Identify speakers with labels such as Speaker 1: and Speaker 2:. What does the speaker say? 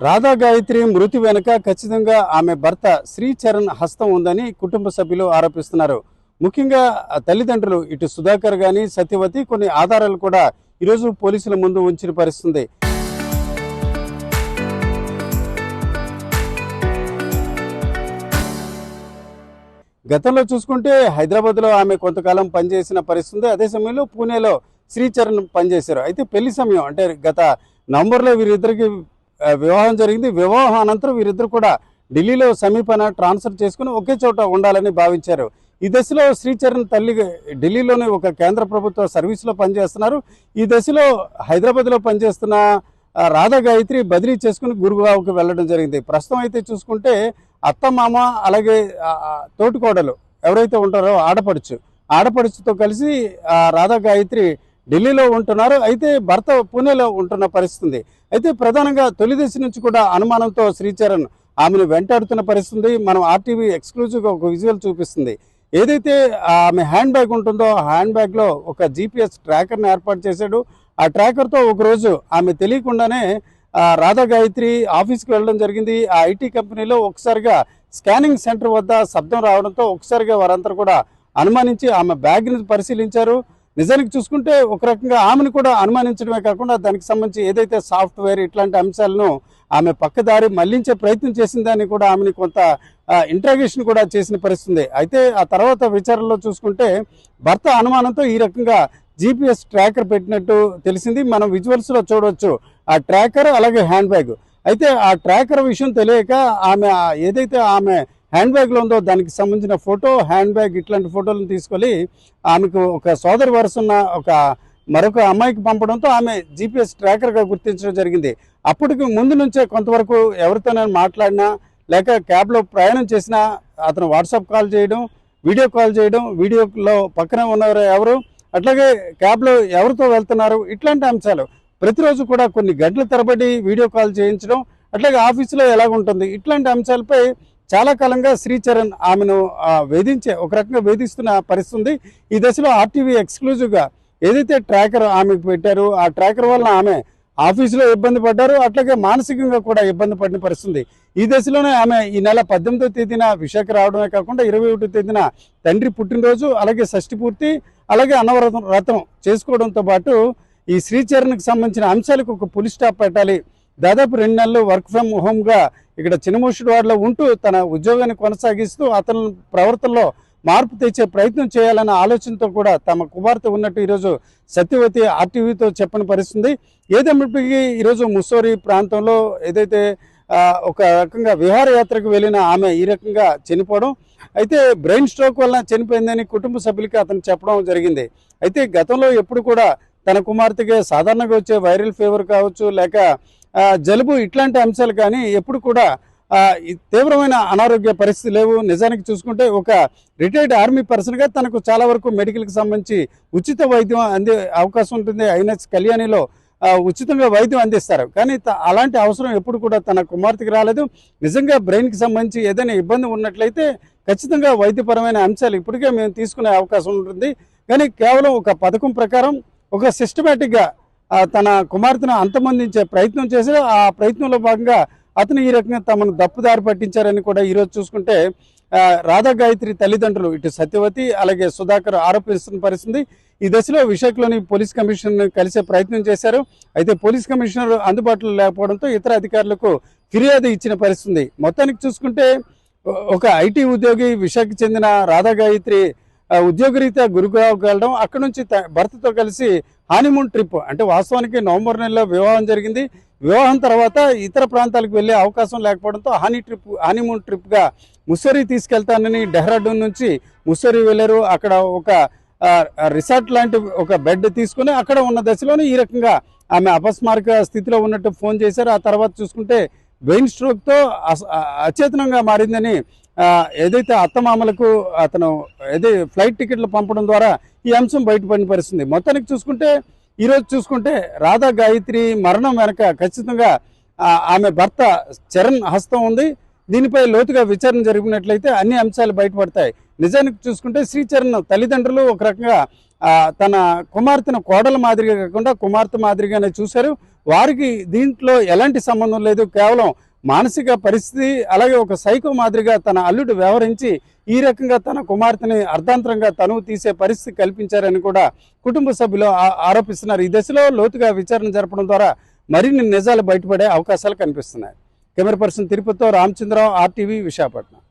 Speaker 1: రాధా గాయత్రి మృతి వెనుక ఖచ్చితంగా ఆమె భర్త శ్రీచరణ్ హస్తం ఉందని కుటుంబ సభ్యులు ఆరోపిస్తున్నారు. ముఖ్యంగా తల్లిదండ్రులు ఇటు సుధాకర్ గాని సత్యవతి కొన్ని ఆధారాలు కూడా ఈరోజు పోలీసుల ముందు ఉంచిన పరిస్థితుంది. గతంలో చూసుకుంటే హైదరాబాద్లో ఆమె కొంతకాలం పనిచేసిన పరిస్థితుంది. అదే సమయంలో పూణేలో శ్రీచరణ్ పనిచేశారు. అయితే పెళ్లి సమయం అంటే గత నవంబర్లో వీరిద్దరికి వివాహం జరిగింది. వివాహం అనంతరం వీరిద్దరు కూడా ఢిల్లీలో సమీపన ట్రాన్స్ఫర్ చేసుకుని ఒకే చోట ఉండాలని భావించారు. ఈ దశలో శ్రీచరణ్ తల్లి ఢిల్లీలోని ఒక కేంద్ర ప్రభుత్వ సర్వీస్లో పనిచేస్తున్నారు. ఈ దశలో హైదరాబాద్లో పనిచేస్తున్న రాధా గాయత్రి బదిలీ చేసుకుని గురుగావ్కి వెళ్ళడం జరిగింది. ప్రస్తుతం అయితే చూసుకుంటే అత్త మామ అలాగే తోటికోడలు ఎవరైతే ఉంటారో ఆడపడుచుతో కలిసి రాధా గాయత్రి ఢిల్లీలో ఉంటున్నారు. అయితే భర్త పూణేలో ఉంటున్న పరిస్థితి. అయితే ప్రధానంగా తొలి దశ నుంచి కూడా అనుమానంతో శ్రీచరణ్ ఆమెను వెంటాడుతున్న పరిస్థితి. మనం ఆర్టీవీ ఎక్స్క్లూజివ్గా ఒక విజువల్ చూపిస్తుంది. ఏదైతే ఆమె హ్యాండ్ బ్యాగ్ ఉంటుందో ఆ హ్యాండ్ బ్యాగ్లో ఒక జీపీఎస్ ట్రాకర్ని ఏర్పాటు చేశాడు. ఆ ట్రాకర్తో ఒకరోజు ఆమె తెలియకుండానే రాధా గాయత్రి ఆఫీస్కి వెళ్ళడం జరిగింది. ఆ ఐటీ కంపెనీలో ఒకసారిగా స్కానింగ్ సెంటర్ వద్ద శబ్దం రావడంతో ఒకసారిగా వారంతా కూడా అనుమానించి ఆమె బ్యాగ్ని పరిశీలించారు. నిజానికి చూసుకుంటే ఒక రకంగా ఆమెను కూడా అనుమానించడమే కాకుండా దానికి సంబంధించి ఏదైతే సాఫ్ట్వేర్ ఇట్లాంటి అంశాలను ఆమె పక్కదారి మళ్లించే ప్రయత్నం చేసిందని కూడా ఆమెని కొంత ఇంట్రాగేషన్ కూడా చేసిన పరిస్థితి. అయితే ఆ తర్వాత విచారణలో చూసుకుంటే భర్త అనుమానంతో ఈ రకంగా జీపీఎస్ ట్రాకర్ పెట్టినట్టు తెలిసింది. మనం విజువల్స్లో చూడవచ్చు ఆ ట్రాకర్ అలాగే హ్యాండ్ బ్యాగ్. అయితే ఆ ట్రాకర్ విషయం తెలియక ఆమె ఏదైతే ఆమె హ్యాండ్ బ్యాగ్లో ఉందో దానికి సంబంధించిన ఫోటో, హ్యాండ్ బ్యాగ్ ఇట్లాంటి ఫోటోలను తీసుకొని ఆమెకు ఒక సోదరి వరుసన్న మరొక అమ్మాయికి పంపడంతో ఆమె జీపీఎస్ ట్రాకర్గా గుర్తించడం జరిగింది. అప్పటికి ముందు నుంచే కొంతవరకు ఎవరితోనైనా మాట్లాడినా లేక క్యాబ్లో ప్రయాణం చేసినా అతను వాట్సాప్ కాల్ చేయడం, వీడియో కాల్ చేయడం, వీడియోలో పక్కనే ఉన్నవారు ఎవరు, అట్లాగే క్యాబ్లో ఎవరితో వెళ్తున్నారు, ఇట్లాంటి అంశాలు ప్రతిరోజు కూడా కొన్ని గంటల తరబడి వీడియో కాల్ చేయించడం, అట్లాగే ఆఫీసులో ఎలాగుంటుంది ఇట్లాంటి అంశాలపై చాలా కాలంగా శ్రీచరణ్ ఆమెను ఒక రకంగా వేధిస్తున్న పరిస్థితి. ఈ దశలో ఆర్టీవీ ఎక్స్క్లూజివ్గా ఏదైతే ట్రాకర్ ఆమెకు పెట్టారో ఆ ట్రాకర్ వల్ల ఆమె ఆఫీసులో ఇబ్బంది పడ్డారు, అట్లాగే మానసికంగా కూడా ఇబ్బంది పడిన పరిస్థితి. ఈ దశలోనే ఆమె ఈ నెల 18వ తేదీన విశాఖ రావడమే కాకుండా 21వ తేదీన తండ్రి పుట్టినరోజు అలాగే షష్ఠి పూర్తి అలాగే అన్నవరతం చేసుకోవడంతో పాటు ఈ శ్రీచరణ్కి సంబంధించిన అంశాలకు ఒక పులి స్టాప్ పెట్టాలి. దాదాపు 2 నెలలు వర్క్ ఫ్రమ్ హోమ్గా ఇక్కడ చిన్నమూషిడివాడలో ఉంటూ తన ఉద్యోగాన్ని కొనసాగిస్తూ అతని ప్రవర్తనలో మార్పు తెచ్చే ప్రయత్నం చేయాలన్న ఆలోచనతో కూడా తమ కుమార్తె ఉన్నట్టు ఈరోజు సత్యవతి ఆర్టీవీతో చెప్పని పరిస్థితి. ఏదేమిటికి ఈరోజు ముస్సోరి ప్రాంతంలో ఏదైతే ఒక రకంగా విహారయాత్రకు వెళ్ళిన ఆమె ఈ రకంగా చనిపోవడం, అయితే బ్రెయిన్ స్ట్రోక్ వల్ల చనిపోయిందని కుటుంబ సభ్యులకి అతను చెప్పడం జరిగింది. అయితే గతంలో ఎప్పుడు కూడా తన కుమార్తెకి సాధారణంగా వచ్చే వైరల్ ఫీవర్ కావచ్చు లేక జలుబు ఇట్లాంటి అంశాలు కానీ ఎప్పుడు కూడా తీవ్రమైన అనారోగ్య పరిస్థితి లేవు. నిజానికి చూసుకుంటే ఒక రిటైర్డ్ ఆర్మీ పర్సన్గా తనకు చాలా వరకు మెడికల్కి సంబంధించి ఉచిత వైద్యం అందే అవకాశం ఉంటుంది. ఐఎన్ఎస్ కళ్యాణిలో ఉచితంగా వైద్యం అందిస్తారు. కానీ అలాంటి అవసరం ఎప్పుడు కూడా తన కుమార్తెకి రాలేదు. నిజంగా బ్రెయిన్కి సంబంధించి ఏదైనా ఇబ్బంది ఉన్నట్లయితే ఖచ్చితంగా వైద్యపరమైన అంశాలు ఇప్పటికే మేము తీసుకునే అవకాశం ఉంటుంది. కానీ కేవలం ఒక పథకం ప్రకారం ఒక సిస్టమేటిక్గా తన కుమార్తెను అంతమొందించే ప్రయత్నం చేసి ఆ ప్రయత్నంలో భాగంగా అతను ఈ రకంగా తమను దప్పుదారి పట్టించారని కూడా ఈరోజు చూసుకుంటే రాధా గాయత్రి తల్లిదండ్రులు ఇటు సత్యవతి అలాగే సుధాకర్ ఆరోపిస్తున్న పరిస్థితి. ఈ దశలో విశాఖలోని పోలీస్ కమిషనర్ కలిసే ప్రయత్నం చేశారు. అయితే పోలీస్ కమిషనర్ అందుబాటులో లేకపోవడంతో ఇతర అధికారులకు ఫిర్యాదు ఇచ్చిన పరిస్థితి. మొత్తానికి చూసుకుంటే ఒక ఐటీ ఉద్యోగి విశాఖకు చెందిన రాధా గాయత్రి ఉద్యోగరీత్యా గురుగావ్కి వెళ్ళడం, అక్కడ నుంచి భర్తతో కలిసి హానీమూన్ ట్రిప్ అంటే వాస్తవానికి నవంబర్ నెలలో వివాహం జరిగింది. వివాహం తర్వాత ఇతర ప్రాంతాలకు వెళ్ళే అవకాశం లేకపోవడంతో హానీమూన్ ట్రిప్గా ముస్సోరీ తీసుకెళ్తానని డెహ్రాడూన్ నుంచి ముస్సోరీ వెళ్ళారు. అక్కడ ఒక రిసార్ట్ లాంటి ఒక బెడ్ తీసుకుని అక్కడ ఉన్న దశలోనే ఈ రకంగా ఆమె అపస్మారక స్థితిలో ఉన్నట్టు ఫోన్ చేశారు. ఆ తర్వాత చూసుకుంటే బ్రెయిన్ స్ట్రోక్తో అచేతనంగా మారిందని ఏదైతే అత్తమామలకు అతను ఫ్లైట్ టికెట్లు పంపడం ద్వారా ఈ అంశం బయటపడిన పరిస్థితి. మొత్తానికి చూసుకుంటే ఈరోజు చూసుకుంటే రాధా గాయత్రి మరణం వెనక ఖచ్చితంగా ఆమె భర్త చరణ్ హస్తం ఉంది. దీనిపై లోతుగా విచారణ జరిపినట్లయితే అన్ని అంశాలు బయటపడతాయి. నిజానికి చూసుకుంటే శ్రీచరణ్ తల్లిదండ్రులు ఒక రకంగా తన కుమార్తెను కోడల మాదిరిగా కాకుండా కుమార్తె మాదిరిగానే చూశారు. వారికి దీంట్లో ఎలాంటి సంబంధం లేదు, కేవలం మానసిక పరిస్థితి, అలాగే ఒక సైకో మాదిరిగా తన అల్లుడు వ్యవహరించి ఈ రకంగా తన కుమార్తెని అర్ధాంతరంగా తనువు తీసే పరిస్థితి కల్పించారని కూడా కుటుంబ సభ్యులు ఆరోపిస్తున్నారు. ఈ దశలో లోతుగా విచారణ జరపడం ద్వారా మరిన్ని నిజాలు బయటపడే అవకాశాలు కనిపిస్తున్నాయి. కెమెరా పర్సన్ తిరుపతితో రామచంద్రరావు, RTV, విశాఖపట్నం.